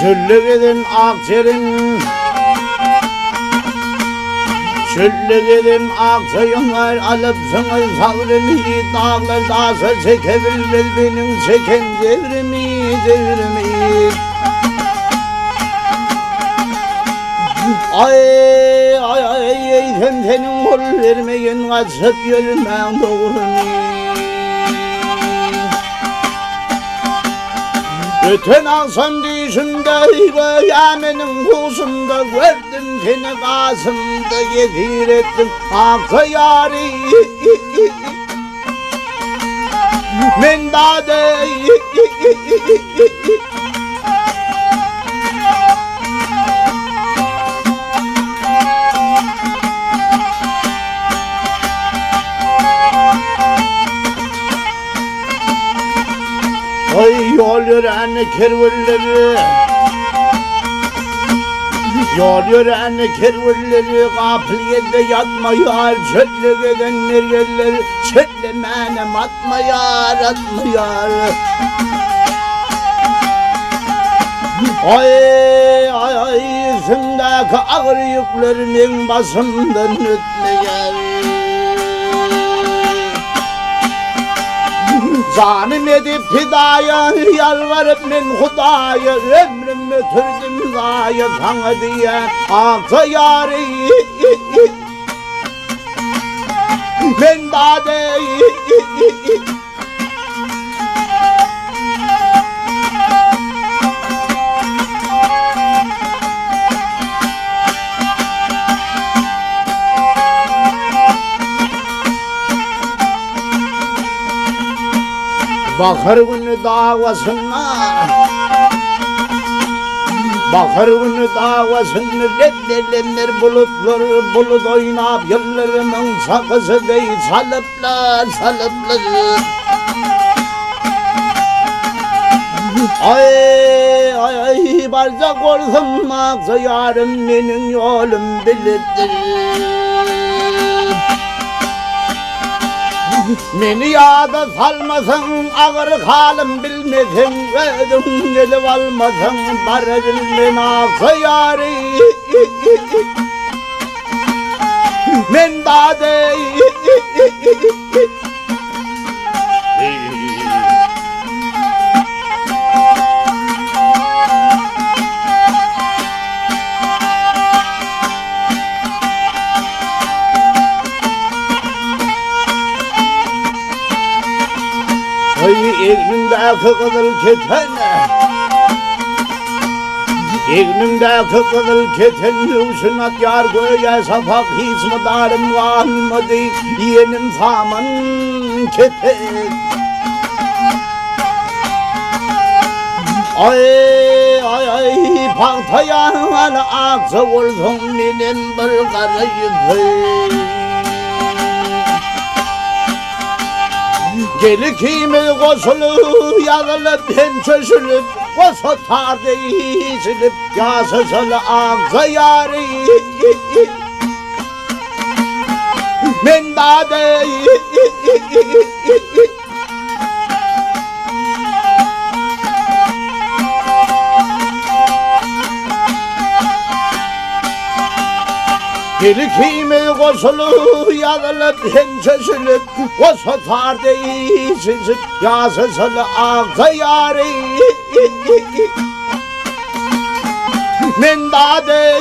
Çöllük akçerin Çöllük akçayınlar alıp sana savrını dağlar dağsa çekebilmez benim çeken devrimi devrimi. Ay ay ay sen senin ol vermeyen kaçıp yürümen doğru mu? Öten akşam düşümde Kıyamenin kuzunda gördüm seni kasımda getir ettim aksa yâri men dade Ay yol yören kervelleri Yol yören kervelleri Gafliyede yatmayar Çöllük edenler yerler Çöllemenem atmayar atmayar Ay ay ay Yüzümdeki ağır yüklerinin basımdan ötmeyer Zanim edip hidaya yalvarıp men Hudaya ömrümü türdüm zaya sana diye aksa yâri men dade Bakır günü davasına Bakır günü davasını reddedenler bulutlar bulut oynap yıllarımın sakızı değil salıplar salıplar Ay ay ay barzak olsun aksa yarım benim yolum bilirdir Beni yağda salmasın, ağır halim bilmesin Ödüm gelip almasın, barırın aksa yâri Men dade Egnimdeki kızıl ketene Egnimdeki kızıl ketene Uşunat yar göğe safak hizmedarım kalmadı Yenim saman keten Ay ay ay Paktaya ala aksa olsun benim bir karayıpı Geli kimi koşulup yazılıp hem çözülüp Koşu tardı içilip yasısılı aksa yâri Men dade Geli kimi koşulup yazılıp hem çözülüp Koşu tardı içilip yasısılı aksa yâri Men dade